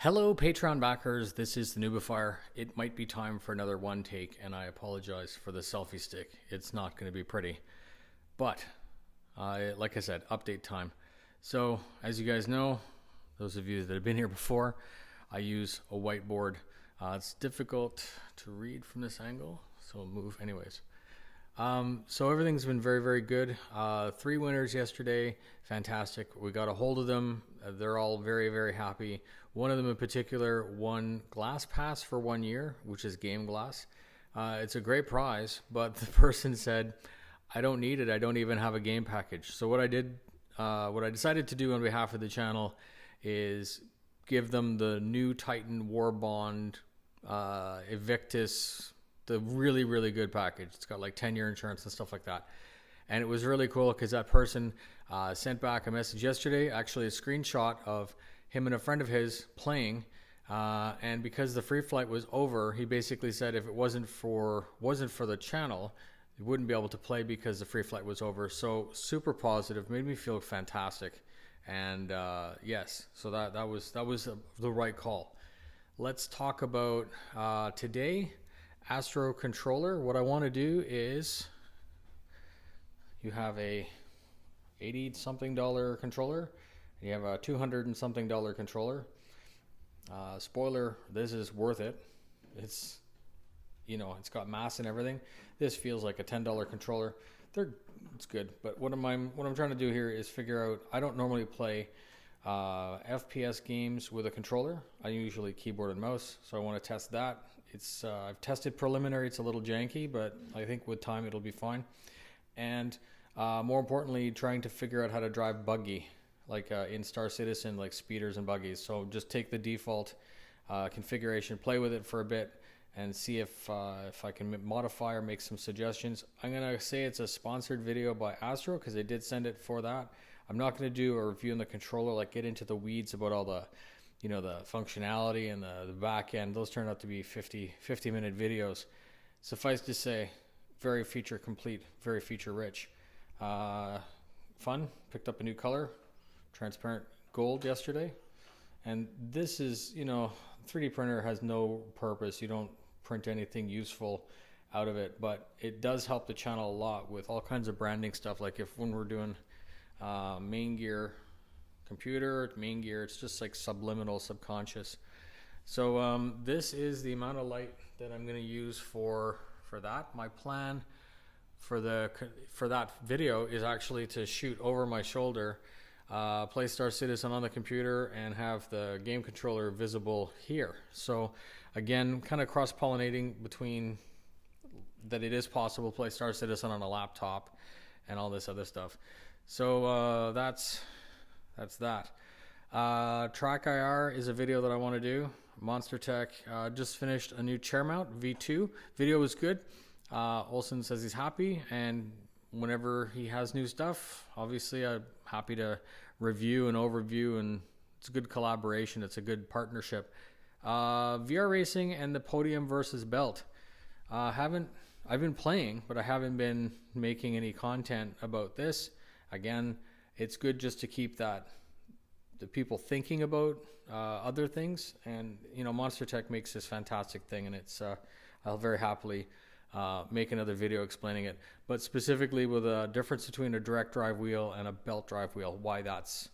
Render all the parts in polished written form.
Hello, Patreon backers. This is the Noobifier. It might be time for another one take, and I apologize for the selfie stick. It's not going to be pretty. But, like I said, update time. So, as you guys know, those of you that have been here before, I use a whiteboard. It's difficult to read from this angle, so I'll move anyways. So everything's been very, very good. 3 winners yesterday. Fantastic. We got a hold of them. They're all very, very happy. One of them in particular won Glass Pass for 1 year, which is Game Glass. It's a great prize, but the person said, I don't need it. I don't even have a game package. So what I decided to do on behalf of the channel is give them the new Titan War Bond, Evictus, the really, really good package. It's got like 10-year insurance and stuff like that. And it was really cool because that person sent back a message yesterday, actually a screenshot of him and a friend of his playing. And because the free flight was over, he basically said if it wasn't for the channel, he wouldn't be able to play because the free flight was over. So super positive, made me feel fantastic. And yes, so that was the right call. Let's talk about today. Astro controller. What I want to do is, you have a $80 something controller, and you have a $200 and something controller. Spoiler, this is worth it. It's, it's got mass and everything. This feels like a $10 controller. It's good, but what I'm trying to do here is figure out. I don't normally play FPS games with a controller. I usually keyboard and mouse, so I want to test that. It's I've tested preliminary. It's a little janky, but I think with time it'll be fine. And more importantly, trying to figure out how to drive buggy, like in Star Citizen, like speeders and buggies. So just take the default configuration, play with it for a bit, and see if I can modify or make some suggestions. I'm gonna say it's a sponsored video by Astro because they did send it for that. I'm not gonna do a review on the controller, like get into the weeds about all the the functionality and the back end. Those turned out to be 50-minute videos. Suffice to say, very feature complete, very feature rich. Fun, picked up a new color, transparent gold yesterday. And this is, 3D printer has no purpose. You don't print anything useful out of it, but it does help the channel a lot with all kinds of branding stuff. Like when we're doing main gear, computer, main gear, it's just like subliminal, subconscious. So this is the amount of light that I'm going to use for that. My plan for that video is actually to shoot over my shoulder, play Star Citizen on the computer, and have the game controller visible here. So again, kind of cross-pollinating between that it is possible to play Star Citizen on a laptop and all this other stuff. So that's that. Track IR is a video that I want to do. Monster Tech just finished a new chair mount, V2. Video was good. Olsen says he's happy, and whenever he has new stuff, obviously I'm happy to review and overview, and it's a good collaboration. It's a good partnership. VR racing and the podium versus belt. I've been playing, but I haven't been making any content about this. Again, it's good just to keep the people thinking about other things, and Monster Tech makes this fantastic thing, and it's I'll very happily make another video explaining it, but specifically with a difference between a direct drive wheel and a belt drive wheel, why that's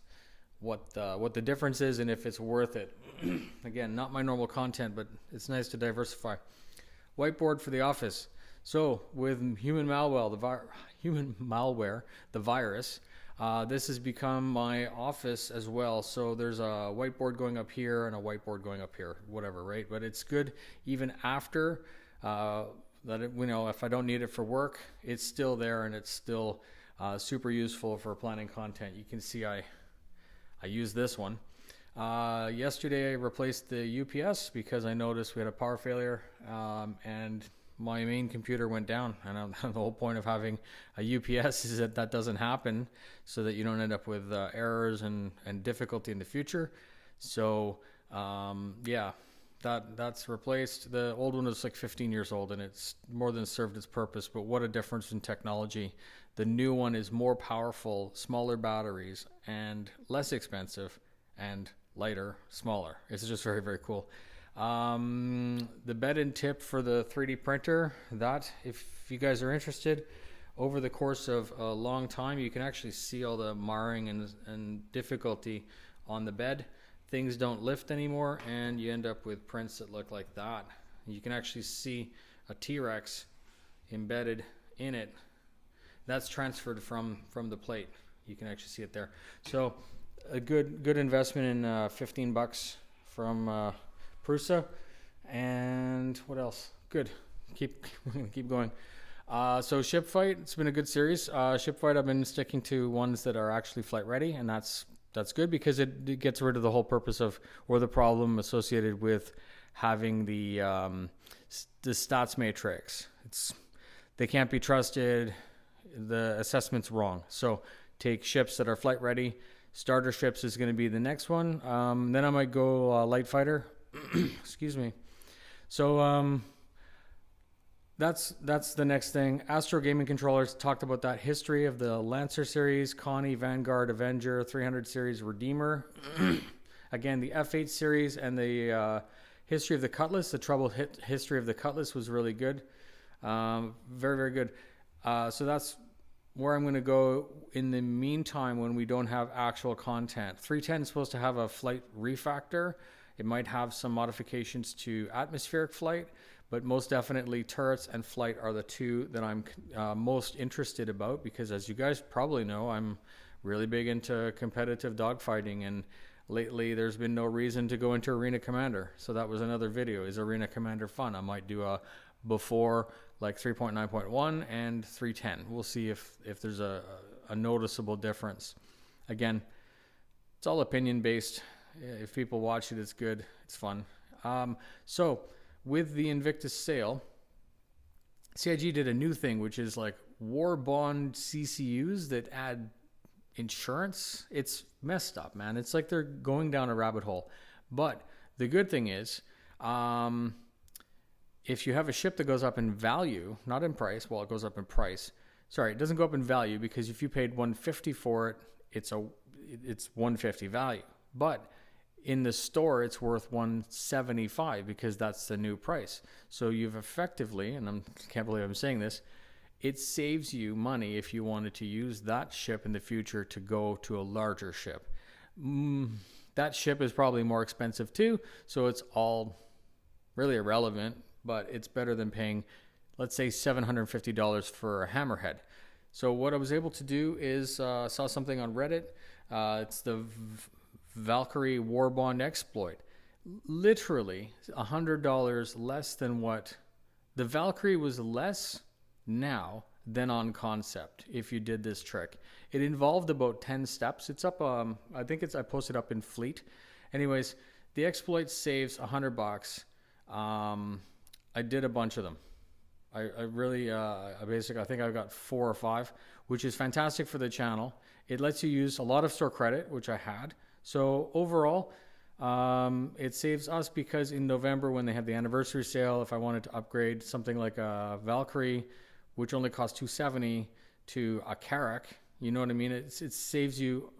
what the difference is, and if it's worth it. Again, not my normal content, but it's nice to diversify. Whiteboard for the office. So with human malware, the virus, this has become my office as well. So there's a whiteboard going up here and a whiteboard going up here, whatever, right? But it's good even after that. If I don't need it for work, it's still there, and it's still super useful for planning content. You can see I use this one. Yesterday I replaced the UPS because I noticed we had a power failure, and my main computer went down, and the whole point of having a UPS is that doesn't happen, so that you don't end up with errors and difficulty in the future. So yeah, that's replaced. The old one was like 15 years old, and it's more than served its purpose. But what a difference in technology. The new one is more powerful, smaller batteries, and less expensive, and lighter, smaller. It's just very, very cool. The bed and tip for the 3D printer, that if you guys are interested, over the course of a long time, you can actually see all the marring and difficulty on the bed. Things don't lift anymore, and you end up with prints that look like that. You can actually see a T-Rex embedded in it. That's transferred from the plate. You can actually see it there. So a good investment in 15 bucks from Prusa. And what else? Good. Keep going. So Ship Fight, it's been a good series. Ship Fight, I've been sticking to ones that are actually flight ready, and that's good because it gets rid of the whole purpose of, or the problem associated with having the stats matrix. They can't be trusted. The assessment's wrong. So take ships that are flight ready. Starter ships is going to be the next one. Then I might go light fighter. Excuse me. So that's the next thing. Astro Gaming Controllers, talked about that. History of the Lancer series, Connie, Vanguard, Avenger, 300 series, Redeemer. Again, the F8 series and the history of the Cutlass. The troubled history of the Cutlass was really good. Very, very good. So that's where I'm going to go in the meantime when we don't have actual content. 310 is supposed to have a flight refactor. It might have some modifications to atmospheric flight, but most definitely turrets and flight are the two that I'm most interested about, because as you guys probably know, I'm really big into competitive dogfighting, and lately there's been no reason to go into Arena Commander. So that was another video. Is Arena Commander fun? I might do a before like 3.9.1 and 3.10. We'll see if there's a noticeable difference. Again, it's all opinion based. If people watch it, it's good. It's fun. So with the Invictus sale, CIG did a new thing, which is like war bond CCUs that add insurance. It's messed up, man. It's like they're going down a rabbit hole. But the good thing is, if you have a ship that goes up in value, not in price, well, it goes up in price. Sorry, it doesn't go up in value, because if you paid $150 for it, it's $150 value. But in the store, it's worth $175 because that's the new price. So you've effectively, and I can't believe I'm saying this, it saves you money if you wanted to use that ship in the future to go to a larger ship. That ship is probably more expensive too, so it's all really irrelevant. But it's better than paying, let's say, $750 for a hammerhead. So what I was able to do is saw something on Reddit. It's the Valkyrie War Bond exploit. Literally $100 less than what the Valkyrie was less now than on concept. If you did this trick, it involved about 10 steps. It's up. I think I posted up in Fleet. Anyways, the exploit saves $100. I did a bunch of them. I really, I think I've got 4 or 5, which is fantastic for the channel. It lets you use a lot of store credit, which I had. So overall, it saves us, because in November when they have the anniversary sale, if I wanted to upgrade something like a Valkyrie, which only costs $270, to a Carrack, you know what I mean? It saves you,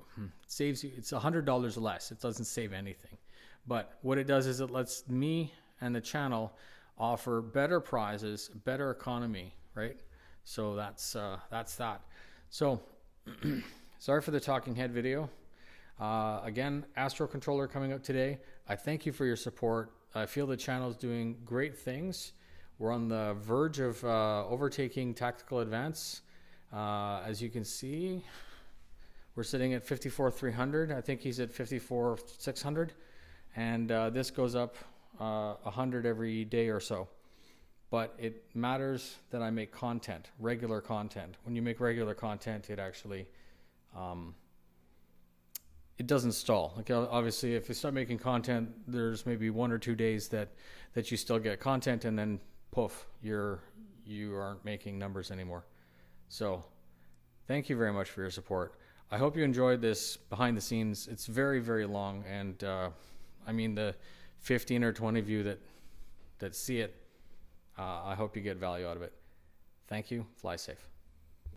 it's $100 less. It doesn't save anything. But what it does is it lets me and the channel offer better prizes, better economy, right? So that's that. So sorry for the talking head video. Again, Astro Controller coming up today. I thank you for your support. I feel the channel is doing great things. We're on the verge of overtaking Tactical Advance. As you can see, we're sitting at 54,300. I think he's at 54,600. And this goes up 100 every day or so. But it matters that I make content, regular content. When you make regular content, it actually it doesn't stall. Like obviously, if you start making content, there's maybe 1 or 2 days that you still get content, and then poof, you aren't making numbers anymore. So thank you very much for your support. I hope you enjoyed this behind the scenes. It's very, very long, and I mean the 15 or 20 of you that see it, I hope you get value out of it. Thank you. Fly safe.